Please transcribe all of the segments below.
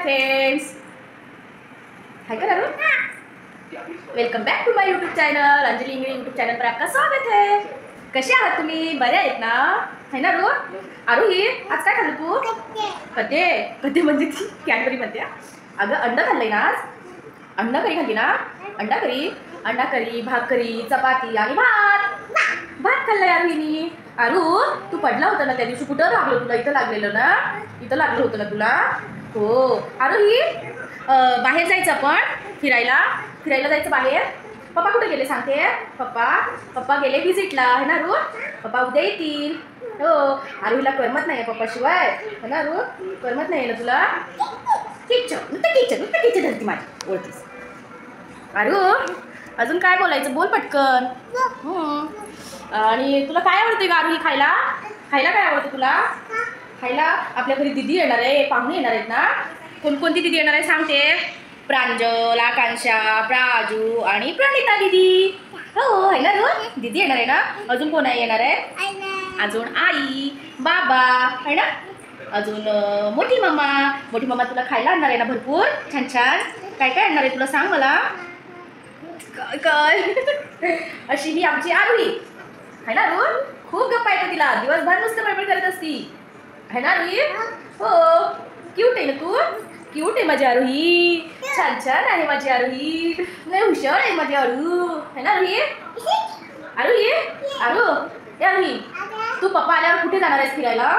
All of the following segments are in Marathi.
फ्रेंड्स, हाय करा रो। Welcome back to my YouTube channel, Anjali Ingle YouTube channel पर आपका स्वागत है। कसे आहात तुम्ही? बरे आहेत ना? है ना रो? आरोही, आज काय खाल्लं तू? कधी कधी म्हणजे ती कॅडबरी म्हणते। अगं अंड खाल्लंय ना आज? अंडा करी खाल्ली ना? अंडा करी, भाकरी, चपाती आणि भात खाल्लाय आरोहीनी। आरू, तू पडला होता ना त्या दिवशी, कुठं लागलं तुला? इथं लागलेलं ना? इथं लागलं होतं ना तुला? हो आरोही, बाहेर जायचं आपण फिरायला जायचं बाहेर। पप्पा कुठे गेले सांगते? पप्पा गेले विजिटला, है ना रू? पप्पा उद्या येतील। हो, आरूला करमत नाही पप्पा शिवाय, है ना रू? करमत नाही ना तुला? किचन धरती माझी ओळखीस। आरू, अजून काय बोलायचं? बोल पटकन। आणि तुला काय आवडते का आरू? खायला काय आवडतं तुला? खायला आपल्या घरी दीदी येणार आहे, पाहुणे येणार आहेत ना? कोणकोणती दीदी येणार आहे सांगते? प्रांजल, आकांक्षा, प्राजू आणि प्रणिता दीदी। हो आहे ना रो? दीदी येणार आहे ना? अजून कोण येणार आहे? अजून आई, बाबा आहे ना? अजून मोठी मम्मा तुला खायला आणणार आहे ना? भरपूर छान काय आणणार आहे तुला सांग मला? काय अशी ही आमची आरोही है ना रू? खूप गप्पा येतो तिला, दिवसभर नुसतं बडबड करत असती, है ना रुही? हो, क्यूट आहे ना तू? क्यूट आहे माझी आरोही, छान आहे माझी आरोही, नाही हुशार आहे माझी आरू, है ना रुही? आरोही, तू पप्पा आल्यावर कुठे जाणार आहेस फिरायला?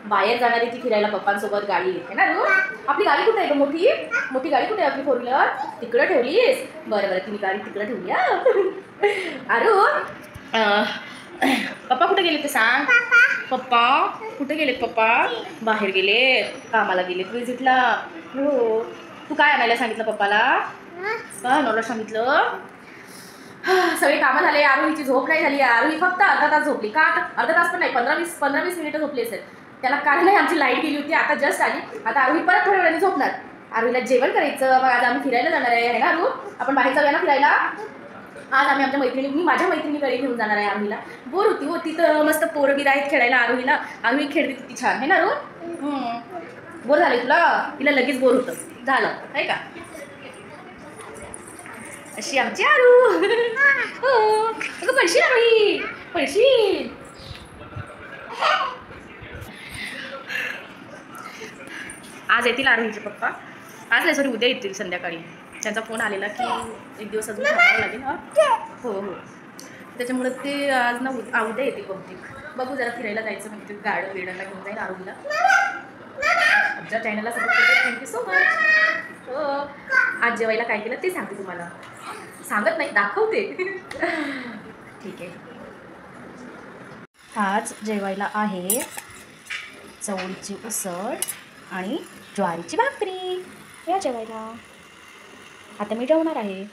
बाहेर जाणार आहे ती फिरायला पप्पांसोबत गाडी, है ना रू? आपली गाडी कुठे आहे ग? मोठी गाडी कुठे आहे आपली? 4 व्हीलर तिकडं ठेवलीस? बरं तिने गाडी तिकडं ठेवली। आरू, पप्पा कुठे गेले ते सांग? पप्पा कुठे गेलेत? पप्पा बाहेर गेलेत, कामाला गेलेत विजिटला। हो, तू काय आणायला सांगितलं पप्पाला? काय आणायला सांगितलं? सगळे कामं झाले, आरोहीची झोप नाही झाली। आरोही फक्त अर्धा तास झोपली का? अर्धा तास पण नाही, 15-20 मिनिटं झोपली असेल। त्याला कारण आहे आमची लाईट गेली होती, आता जस्ट आली। आता आरोही परत थोड्या वेळाने झोपणार। आरोहीला जेवण करायचं, मग आज आम्ही फिरायला जाणार आहे ना आरू? आपण बाहेर जाऊया ना फिरायला? आज आम्ही मी माझ्या मैत्रिणीकडे घेऊन जाणार आहे आरोहीला। बोर होती तर मस्त पोरं बिर आहेत खेळायला आरोहीला, आरोही खेळते किती छान, है ना रू? बोर झाले तुला? तिला लगेच बोर होतं झालं आहे का? अशी आमची आरू। हो अगं, पडशील आरोही, पडशील। आज येतील आरोहीचे पप्पा, आज नाही सॉरी उद्या येतील संध्याकाळी। त्यांचा फोन आलेला की एक दिवस अजून थांबावं लागेल। हो त्याच्यामुळे ते आज ना उद्या येतील बहुतेक। बघू जरा फिरायला जायचं म्हणजे गार्डन बिर्डनला घेऊन जाईल आरोहीला। आमच्या चॅनलला सपोर्ट करते, थँक्यू सो मच। हो, आज जेवायला काय केलं ते सांगते तुम्हाला, सांगत नाही दाखवते। ठीक आहे, आज जेवायला आहे चवळीची उसळ आणि ज्वारीची भाकरी। या जेवायला, आता मी जेवणार आहे।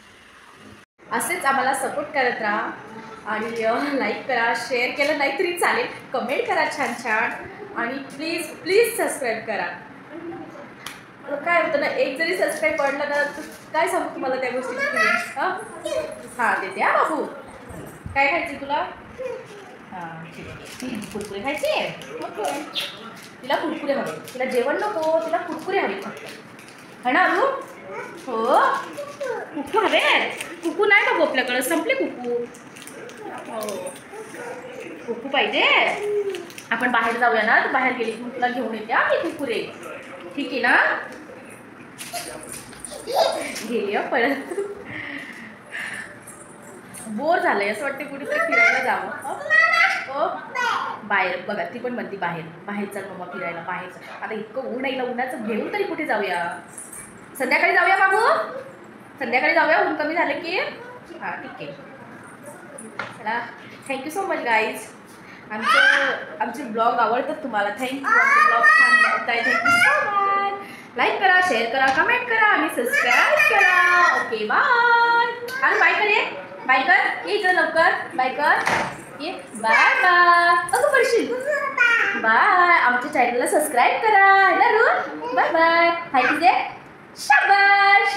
असेच आम्हाला सपोर्ट करत राहा आणि लाईक करा, शेअर केलं नाही तरी चालेल, कमेंट करा छान आणि प्लीज सबस्क्राईब करा। काय होतं ना, एक जरी सबस्क्राईब पडलं ना, काय सांगू तुम्हाला त्या गोष्टीची? हां देते हा बाबू। काय खायचं तुला? हां ठीक आहे, कुरकुरे खायचे? तिला कुरकुरे हवे, तिला जेवण नको, तिला कुरकुरे हवे फक्त, है ना अरू? हो, कुकू हवे? कुकू नाही बघू आपल्याकडं, संपले कुकू। हो, कुकू पाहिजे? आपण बाहेर जाऊया ना, तू बाहेर गेली की तुला घेऊन येते मी कुरकुरे, ठीक आहे ना? गेली पळत, बोर झालंय असं वाटतं कुठेतरी फिरायला जावं। हो बाहेर बघा, ती पण म्हणते बाहेर चल मम्मा फिरायला, बाहेर चल। आता इतकं ऊन आहे ना, उन्हाचं घेऊन तरी कुठे जाऊया? संध्याकाळी जाऊया बाबू, संध्याकाळी जाऊया, ऊन कमी झालं की। हां ठीक आहे, चला थँक्यू सो मच गाईज। आमचे ब्लॉग आवडतात तुम्हाला, थँक्यू। ब्लॉग छान बनवताय, थँक्यू सो मच। लाईक करा, शेअर करा, कमेंट करा आणि सबस्क्राईब करा। Okay bye. आणि बाय कर, ये बाय कर, ये इकडं लवकर बाय कर, ये बाय अगं पडशील। बाय, आमच्या चॅनलला सबस्क्राईब करा, है ना रू? बाय हाय तुझे, शाबाश।